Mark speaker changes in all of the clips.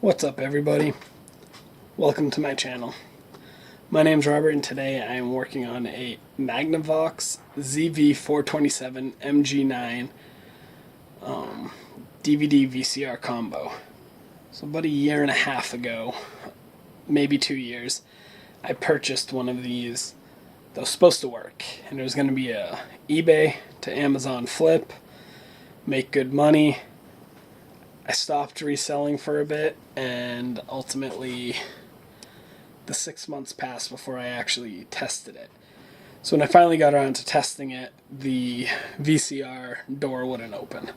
Speaker 1: What's up, everybody? Welcome to my channel. My name's Robert, and today I am working on a Magnavox ZV427MG9 DVD VCR combo. So about a year and a half ago, maybe 2 years, I purchased one of these that was supposed to work, and it was going to be a eBay to Amazon flip, make good money. I stopped reselling for a bit, and ultimately the 6 months passed before I actually tested it. So when I finally got around to testing it, the VCR door wouldn't open.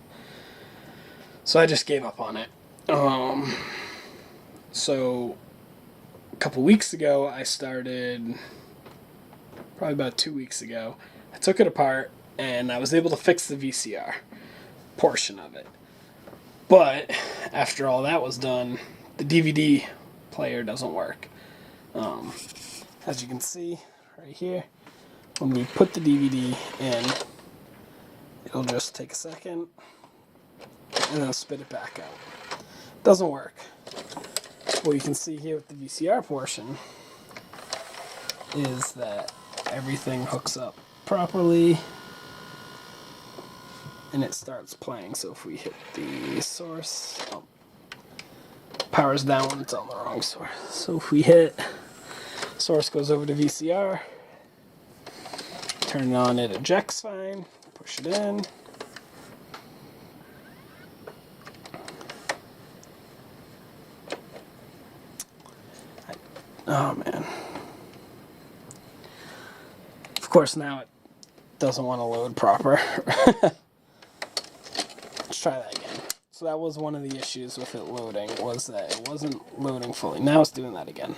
Speaker 1: So I just gave up on it. So a couple weeks ago, probably about 2 weeks ago, I took it apart and I was able to fix the VCR portion of it. But after all that was done, the DVD player doesn't work. As you can see right here, when we put the DVD in, it'll just take a second and then spit it back out. Doesn't work. What you can see here with the VCR portion is that everything hooks up properly and it starts playing. So if we hit the source, power's down when it's on the wrong source. So if we hit source, goes over to VCR, turn it on, it ejects fine, push it in. Oh man. Of course now it doesn't want to load proper. Let's try that again. So that was one of the issues with it loading, was that it wasn't loading fully. Now it's doing that again.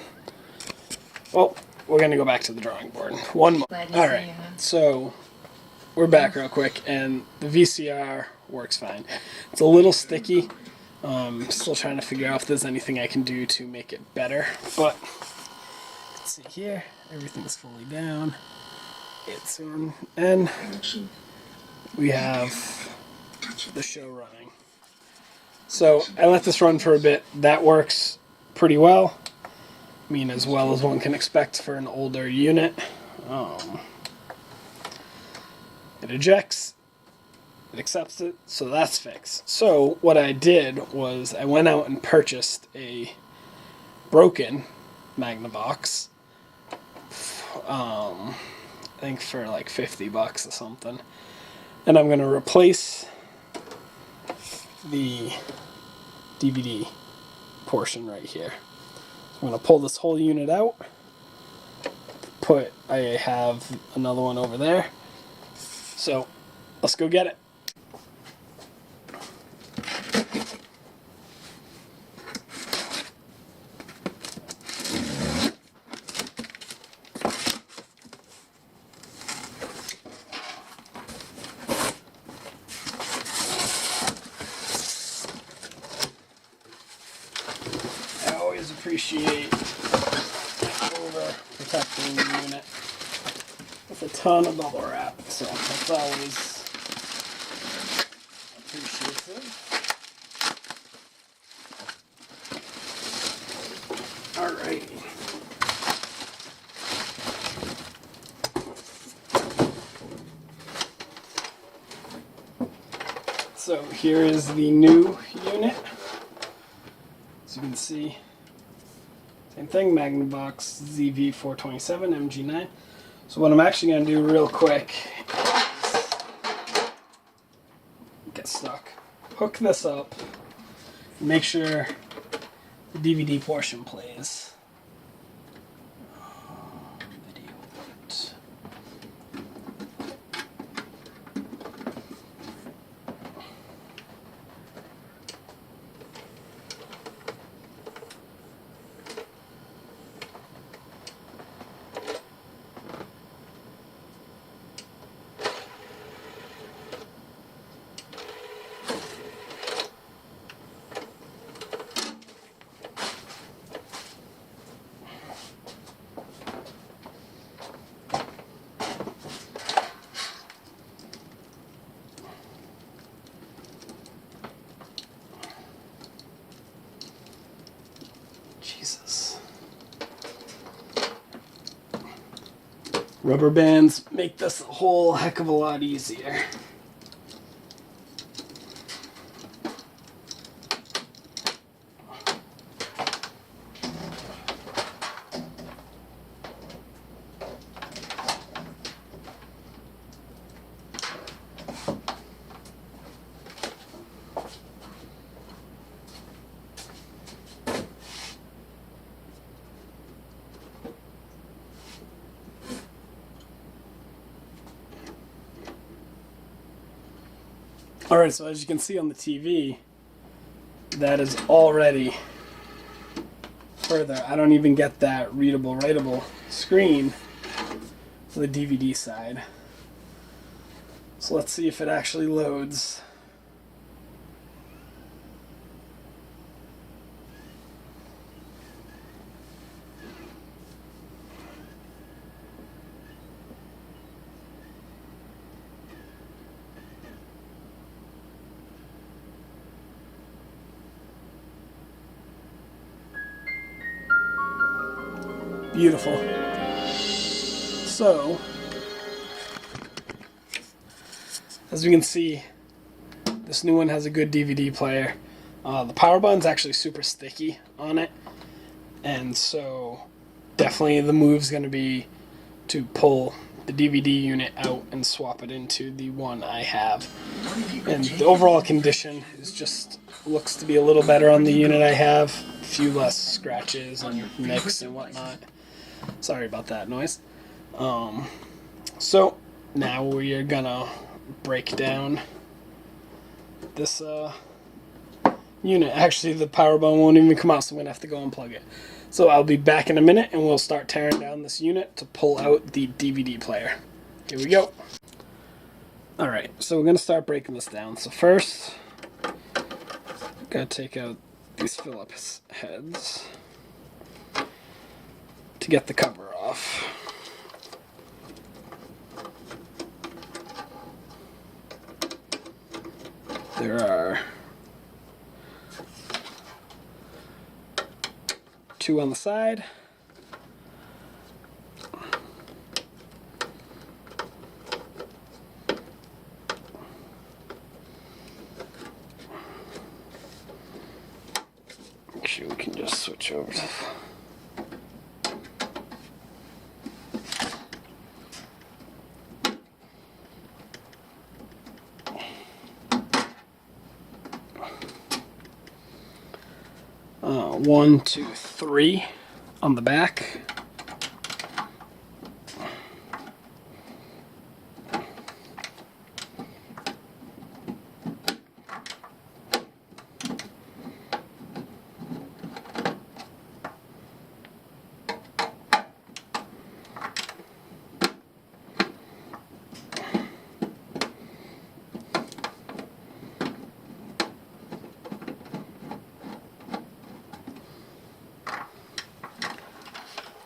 Speaker 1: Well, we're going to go back to the drawing board. One more. Alright, so we're back real quick, and the VCR works fine. It's a little sticky. Still trying to figure out if there's anything I can do to make it better. But, you can see here, everything's fully down. It's on, and we have the show running. So I let this run for a bit. That works pretty well. I mean, as well as one can expect for an older unit. It ejects, it accepts it, so that's fixed. So what I did was I went out and purchased a broken Magnavox, I think for like $50 or something. And I'm going to replace the DVD portion right here. I'm going to pull this whole unit out. I have another one over there. So let's go get it. I always appreciate over protecting the unit with a ton of bubble wrap, so that's always appreciative. Alright. So here is the new unit. As you can see, same thing, Magnavox ZV427MG9. So what I'm actually going to do real quick is get stuck, hook this up, make sure the DVD portion plays. Video port. Rubber bands make this a whole heck of a lot easier. Alright, so as you can see on the TV, that is already further. I don't even get that readable, writable screen for the DVD side. So let's see if it actually loads. Beautiful. So, as we can see, this new one has a good DVD player. The power button's actually super sticky on it, and so definitely the move's going to be to pull the DVD unit out and swap it into the one I have. And the overall condition is just looks to be a little better on the unit I have. A few less scratches and nicks and whatnot. Sorry about that noise. So now we are gonna break down this unit. Actually, the power button won't even come out, so I'm gonna have to go unplug it. So I'll be back in a minute, and we'll start tearing down this unit to pull out the DVD player. Here we go. Alright, so we're gonna start breaking this down. So first, gotta take out these Phillips heads to get the cover off. There are 2 on the side. Actually, we can just switch over to 1, 2, 3 on the back.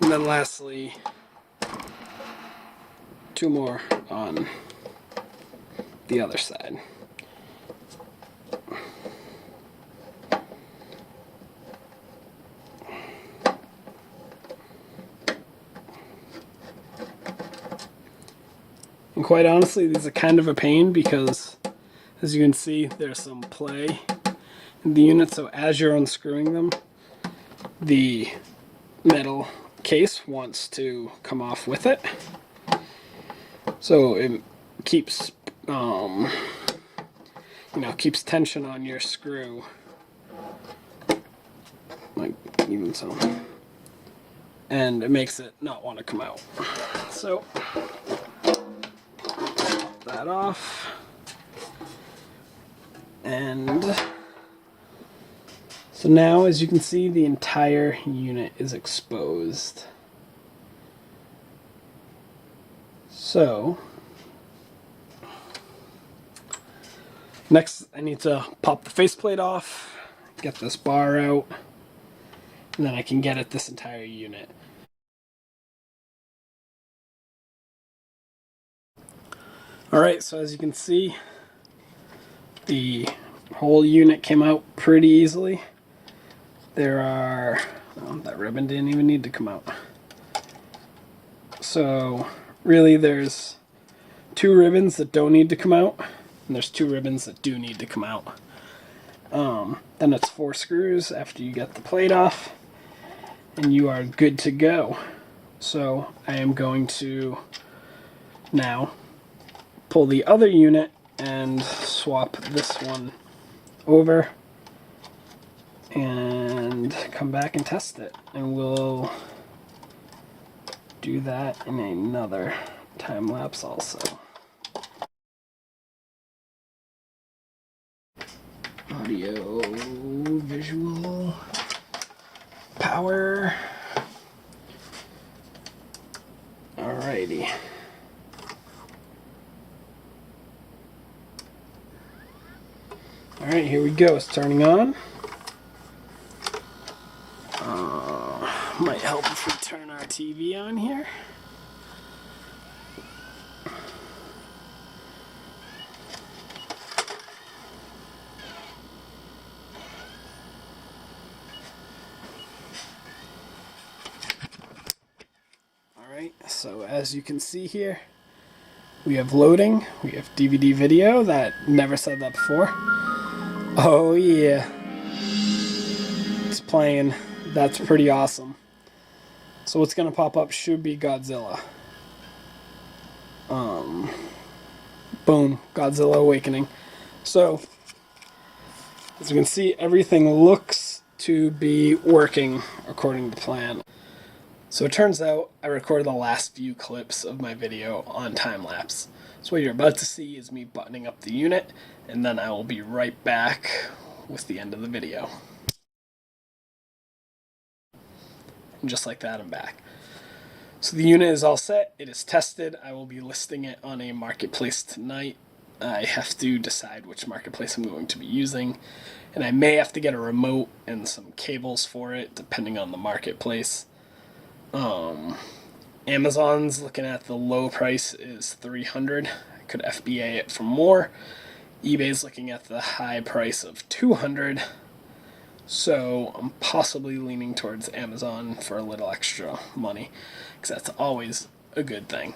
Speaker 1: And then lastly, 2 more on the other side. And quite honestly, these are kind of a pain because, as you can see, there's some play in the unit, so as you're unscrewing them, the metal case wants to come off with it, so it keeps keeps tension on your screw, like even so, and it makes it not want to come out. So pop that off, and so now, as you can see, the entire unit is exposed. So, next I need to pop the faceplate off, get this bar out, and then I can get at this entire unit. Alright, so as you can see, the whole unit came out pretty easily. There are, oh, that ribbon didn't even need to come out. So really there's 2 ribbons that don't need to come out, and there's 2 ribbons that do need to come out. Then it's 4 screws after you get the plate off, and you are good to go. So I am going to now pull the other unit and swap this one over and come back and test it, and we'll do that in another time lapse also. Audio, visual, power. Alrighty. Alright, here we go. It's turning on. Might help if we turn our TV on here. Alright, so as you can see here, we have loading, we have DVD video. That never said that before. Oh yeah. It's playing. That's pretty awesome. So what's going to pop up should be Godzilla. Boom, Godzilla Awakening. So, as you can see, everything looks to be working according to plan. So it turns out I recorded the last few clips of my video on time-lapse. So what you're about to see is me buttoning up the unit, and then I will be right back with the end of the video. And just like that, I'm back. So the unit is all set, it is tested. I will be listing it on a marketplace tonight. I have to decide which marketplace I'm going to be using, and I may have to get a remote and some cables for it, depending on the marketplace. Amazon's looking at the low price is $300. I could FBA it for more. eBay's looking at the high price of $200. So I'm possibly leaning towards Amazon for a little extra money, because that's always a good thing.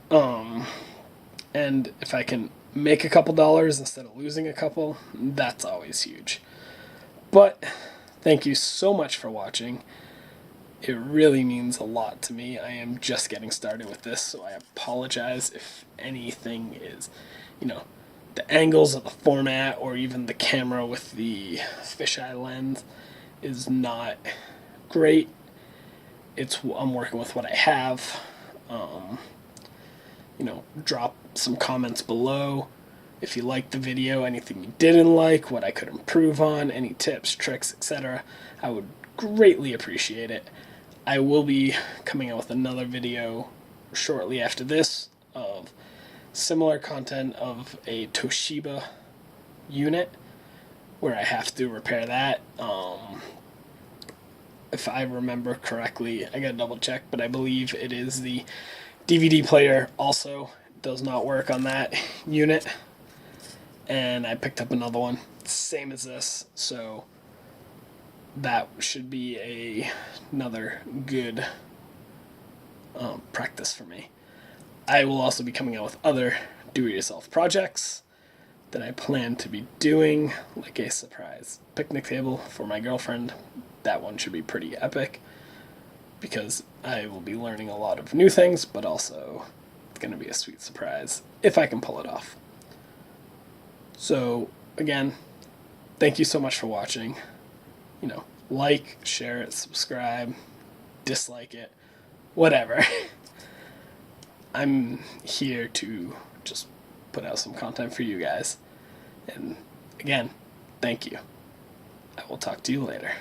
Speaker 1: And if I can make a couple dollars instead of losing a couple, that's always huge. But thank you so much for watching. It really means a lot to me. I am just getting started with this, so I apologize if anything is, the angles of the format or even the camera with the fisheye lens is not great. I'm working with what I have. Drop some comments below if you liked the video, anything you didn't like, what I could improve on, any tips, tricks, etc. I would greatly appreciate it. I will be coming out with another video shortly after this of similar content of a Toshiba unit where I have to repair that. If I remember correctly, I gotta double check, but I believe it is the DVD player also does not work on that unit. And I picked up another one, same as this, so that should be another good practice for me. I will also be coming out with other do-it-yourself projects that I plan to be doing, like a surprise picnic table for my girlfriend. That one should be pretty epic, because I will be learning a lot of new things, but also it's going to be a sweet surprise if I can pull it off. So, again, thank you so much for watching. Like, share it, subscribe, dislike it, whatever. I'm here to just put out some content for you guys. And again, thank you. I will talk to you later.